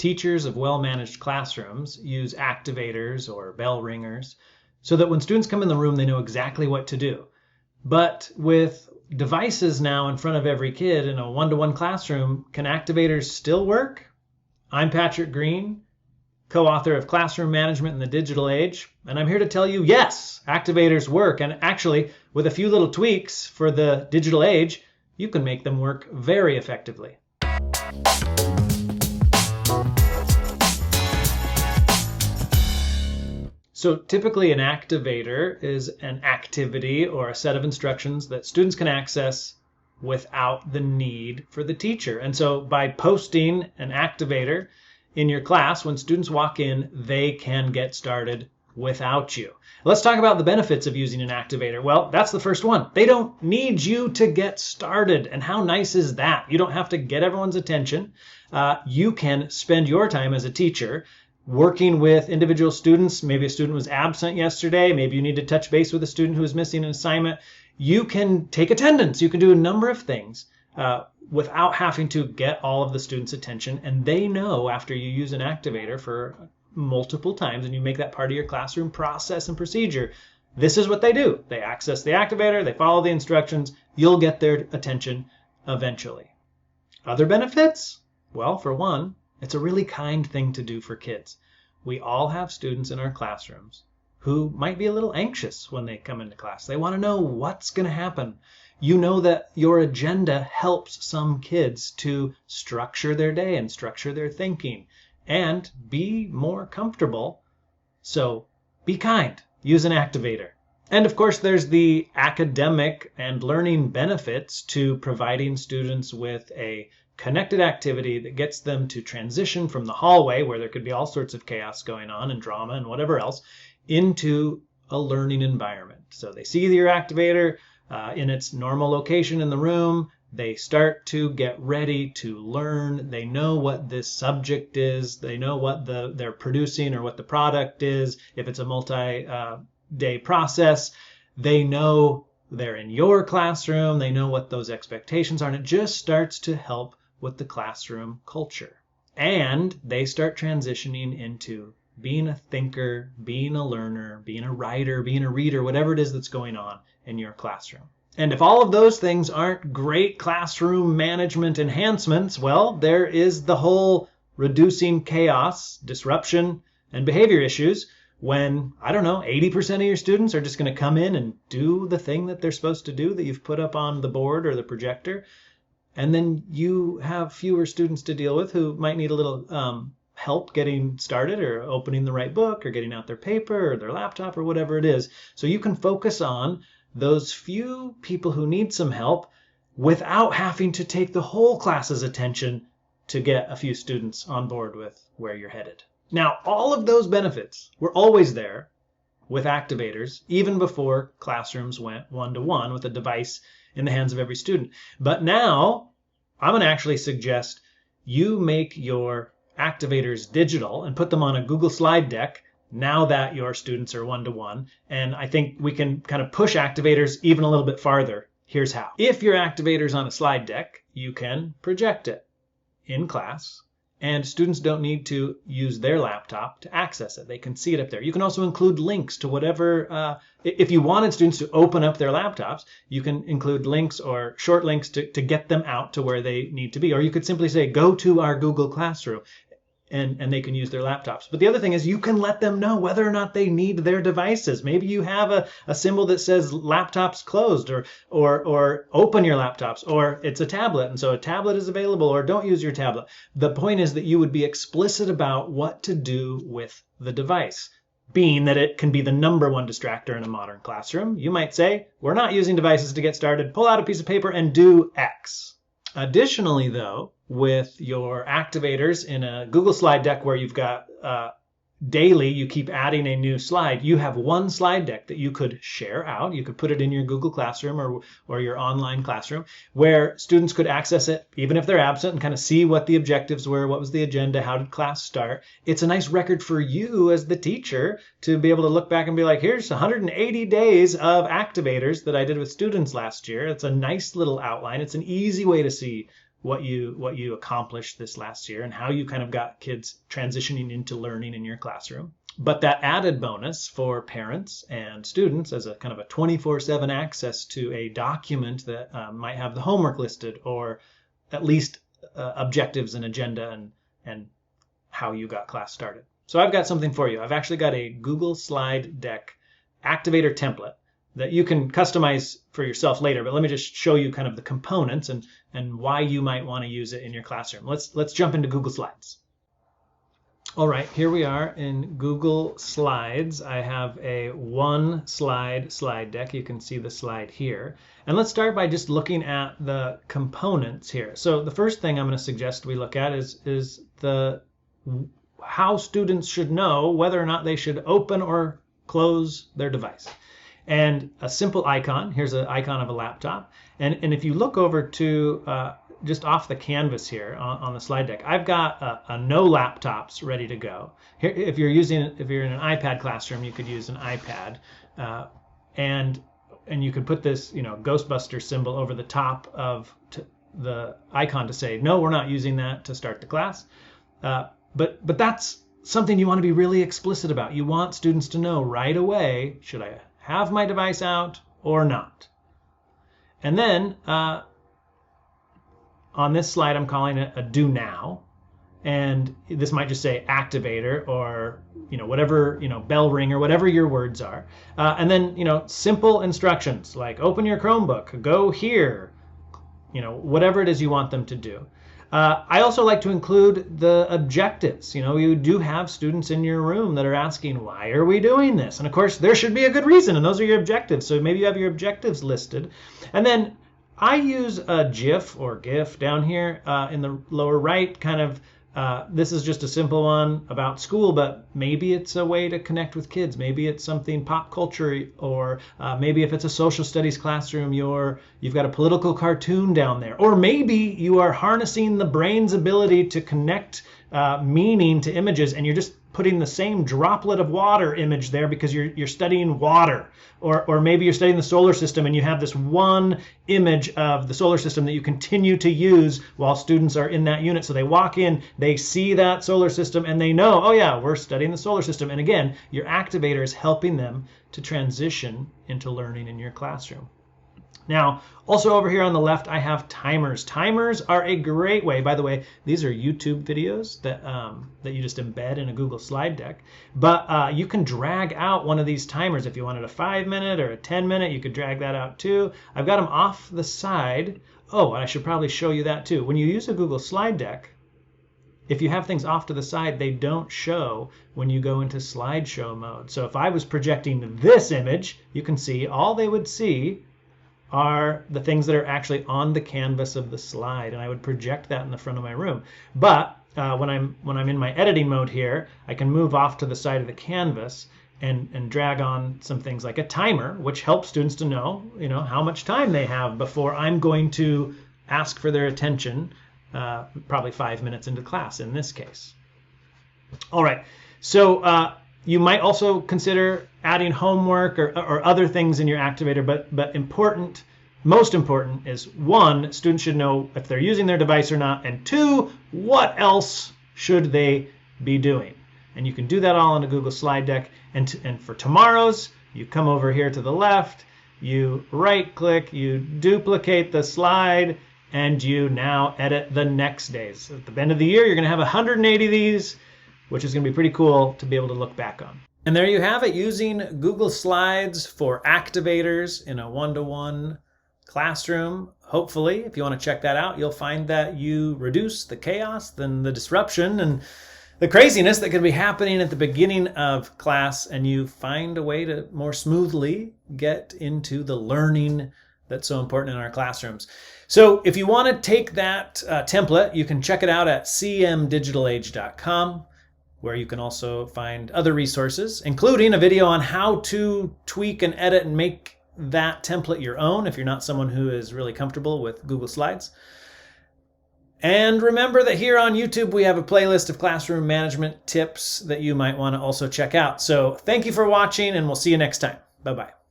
teachers of well-managed classrooms use activators or bell ringers so that when students come in the room, they know exactly what to do. But with devices now in front of every kid in a one-to-one classroom, can activators still work? I'm Patrick Green, co-author of Classroom Management in the Digital Age, and I'm here to tell you, yes, activators work. And actually, with a few little tweaks for the digital age, you can make them work very effectively. So typically an activator is an activity or a set of instructions that students can access without the need for the teacher. And so by posting an activator in your class, when students walk in, they can get started without you. Let's talk about the benefits of using an activator. Well, that's the first one. They don't need you to get started. And how nice is that? You don't have to get everyone's attention. You can spend your time as a teacher working with individual students. Maybe a student was absent yesterday. Maybe you need to touch base with a student who is missing an assignment. You can take attendance. You can do a number of things without having to get all of the students' attention. And they know after you use an activator for multiple times and you make that part of your classroom process and procedure, this is what they do. They access the activator, they follow the instructions, you'll get their attention eventually. Other benefits? Well, for one, it's a really kind thing to do for kids. We all have students in our classrooms who might be a little anxious when they come into class. They want to know what's going to happen. You know that your agenda helps some kids to structure their day and structure their thinking and be more comfortable. So be kind. Use an activator. And of course, there's the academic and learning benefits to providing students with a connected activity that gets them to transition from the hallway, where there could be all sorts of chaos going on and drama and whatever else, into a learning environment. So they see your activator in its normal location in the room. They start to get ready to learn. They know what this subject is. They know what they're producing or what the product is. If it's a multi-day process, they know they're in your classroom. They know what those expectations are. And it just starts to help with the classroom culture. And they start transitioning into being a thinker, being a learner, being a writer, being a reader, whatever it is that's going on in your classroom. And if all of those things aren't great classroom management enhancements, well, there is the whole reducing chaos, disruption, and behavior issues when, I don't know, 80% of your students are just going to come in and do the thing that they're supposed to do that you've put up on the board or the projector. And then you have fewer students to deal with who might need a little help getting started or opening the right book or getting out their paper or their laptop or whatever it is. So you can focus on those few people who need some help without having to take the whole class's attention to get a few students on board with where you're headed. Now, all of those benefits were always there with activators, even before classrooms went one-to-one with a device in the hands of every student. But now, I'm going to actually suggest you make your activators digital and put them on a Google slide deck now that your students are one-to-one. And I think we can kind of push activators even a little bit farther. Here's how. If your activator's on a slide deck, you can project it in class. And students don't need to use their laptop to access it. They can see it up there. You can also include links to whatever, if you wanted students to open up their laptops, you can include links or short links to get them out to where they need to be. Or you could simply say, go to our Google Classroom, and they can use their laptops. But the other thing is you can let them know whether or not they need their devices. Maybe you have a symbol that says laptops closed or open your laptops, or it's a tablet and so a tablet is available, or don't use your tablet. The point is that you would be explicit about what to do with the device. Being that it can be the number one distractor in a modern classroom, you might say, we're not using devices to get started. Pull out a piece of paper and do X. Additionally, though, with your activators in a Google slide deck where you've got daily, you keep adding a new slide, you have one slide deck that you could share out. You could put it in your Google Classroom or your online classroom where students could access it even if they're absent and kind of see what the objectives were, what was the agenda, how did class start. It's a nice record for you as the teacher to be able to look back and be like, here's 180 days of activators that I did with students last year. It's a nice little outline. It's an easy way to see what you accomplished this last year and how you kind of got kids transitioning into learning in your classroom. But that added bonus for parents and students as a kind of a 24/7 access to a document that might have the homework listed, or at least objectives and agenda and how you got class started. So I've got something for you. I've actually got a Google Slide Deck activator template that you can customize for yourself later, but let me just show you kind of the components and why you might want to use it in your classroom. Let's jump into Google Slides. All right, here we are in Google Slides. I have a one slide deck. You can see the slide here. And let's start by just looking at the components here. So the first thing I'm going to suggest we look at is how students should know whether or not they should open or close their device. And a simple icon, here's an icon of a laptop. And if you look over to just off the canvas here on the slide deck, I've got a no laptops ready to go. Here, if you're in an iPad classroom, you could use an iPad, and you could put this Ghostbuster symbol over the top of the icon to say no, we're not using that to start the class. But that's something you want to be really explicit about. You want students to know right away, should I have my device out or not? And then on this slide, I'm calling it a do now. And this might just say activator or whatever, bell ring or whatever your words are. And then, simple instructions like open your Chromebook, go here, whatever it is you want them to do. I also like to include the objectives. You do have students in your room that are asking, why are we doing this? And of course, there should be a good reason, and those are your objectives. So maybe you have your objectives listed. And then I use a GIF or GIF down here in the lower right, kind of, this is just a simple one about school, but maybe it's a way to connect with kids. Maybe it's something pop culture, or maybe if it's a social studies classroom, you've got a political cartoon down there. Or maybe you are harnessing the brain's ability to connect meaning to images, and you're just putting the same droplet of water image there because you're studying water. Or maybe you're studying the solar system and you have this one image of the solar system that you continue to use while students are in that unit. So they walk in, they see that solar system, and they know, oh yeah, we're studying the solar system. And again, your activator is helping them to transition into learning in your classroom. Now, also over here on the left, I have timers. Timers are a great way. By the way, these are YouTube videos that you just embed in a Google Slide Deck. But you can drag out one of these timers. If you wanted a 5-minute or a 10-minute, you could drag that out too. I've got them off the side. Oh, and I should probably show you that too. When you use a Google Slide Deck, if you have things off to the side, they don't show when you go into slideshow mode. So if I was projecting this image, you can see all they would see are the things that are actually on the canvas of the slide, and I would project that in the front of my room. But when I'm in my editing mode here, I can move off to the side of the canvas and drag on some things like a timer, which helps students to know, how much time they have before I'm going to ask for their attention, probably 5 minutes into class in this case. All right, so you might also consider adding homework or other things in your activator, but most important is, 1, students should know if they're using their device or not, and 2, what else should they be doing? And you can do that all in a Google Slide Deck. And for tomorrow's, you come over here to the left, you right-click, you duplicate the slide, and you now edit the next days. At the end of the year, you're going to have 180 of these, which is going to be pretty cool to be able to look back on. And there you have it, using Google Slides for activators in a one-to-one classroom. Hopefully, if you want to check that out, you'll find that you reduce the chaos, then the disruption, and the craziness that could be happening at the beginning of class, and you find a way to more smoothly get into the learning that's so important in our classrooms. So if you want to take that template, you can check it out at cmdigitalage.com. where you can also find other resources, including a video on how to tweak and edit and make that template your own if you're not someone who is really comfortable with Google Slides. And remember that here on YouTube, we have a playlist of classroom management tips that you might want to also check out. So thank you for watching, and we'll see you next time. Bye-bye.